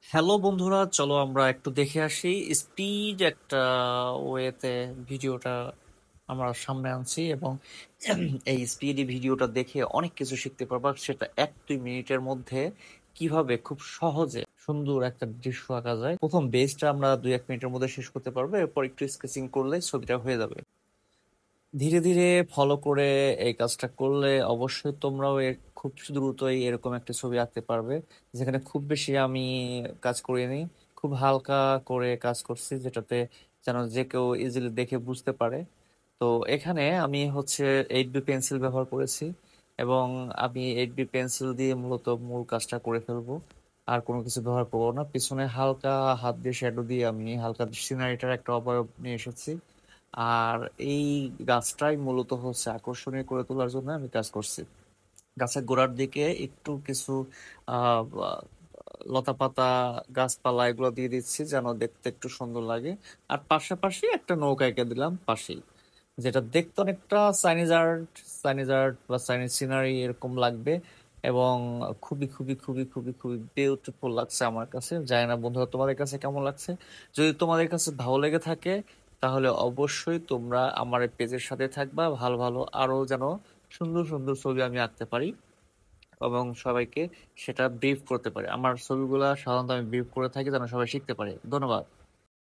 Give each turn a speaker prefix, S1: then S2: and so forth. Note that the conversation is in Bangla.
S1: হ্যালো বন্ধুরা, চলো আমরা একটু দেখে আসি স্পিড একটা ওয়েতে ভিডিওটা আমরা সামনে আনছি এবং এই স্পিডি ভিডিওটা দেখে অনেক কিছু শিখতে পারবা। সেটা 1-2 মিনিটের মধ্যে কিভাবে খুব সহজে সুন্দর একটা দৃশ্য আঁকা যায়। প্রথম বেসটা আমরা 2-1 মিনিটের মধ্যে শেষ করতে পারবো, এরপর একটু স্কেচিং করলে ছবিটা হয়ে যাবে। ধীরে ধীরে ফলো করে এই কাজটা করলে অবশ্যই তোমরাও খুব দ্রুতই এরকম একটা ছবি আঁকতে পারবে, যেখানে খুব বেশি আমি কাজ করিনি, খুব হালকা করে কাজ করছি, যেটাতে যেন যে কেউ ইজিলি দেখে বুঝতে পারে। তো এখানে আমি হচ্ছে 8B পেন্সিল ব্যবহার করেছি এবং আমি 8B পেন্সিল দিয়ে মূলত মূল কাজটা করে ফেলবো। আর কোনো কিছু ব্যবহার করবো না। পিছনে হালকা হাত দিয়ে শ্যাডো দিয়ে আমি হালকা সিনারিটার একটা অবয়ব নিয়ে এসেছি। আর এই গাছটাই মূলত হচ্ছে আকর্ষণীয় করে তোলার জন্য আমি কাজ করছি। গাছের গোড়ার দিকে একটু কিছু আহ আহ, লতা পাতা, গাছপালা এগুলো দিয়ে দিচ্ছি যেন দেখতে একটু সুন্দর লাগে। আর পাশাপাশি একটা নৌকা এঁকে দিলাম পাশেই, যেটা দেখতে অনেকটা চাইনিজ আর্ট বা চাইনিজ সিনারি এরকম লাগবে এবং খুবই খুবই খুবই খুবই খুবই বিউটিফুল লাগছে আমার কাছে। জানি না বন্ধুরা তোমাদের কাছে কেমন লাগছে। যদি তোমাদের কাছে ভালো লেগে থাকে তাহলে অবশ্যই তোমরা আমার এই পেজের সাথে থাকবা, ভালো ভালো আরো যেন সুন্দর সুন্দর ছবি আমি আঁকতে পারি এবং সবাইকে সেটা ব্রিফ করতে পারি। আমার ছবিগুলা সাধারণত আমি ব্রিফ করে থাকি যেন সবাই শিখতে পারে। ধন্যবাদ।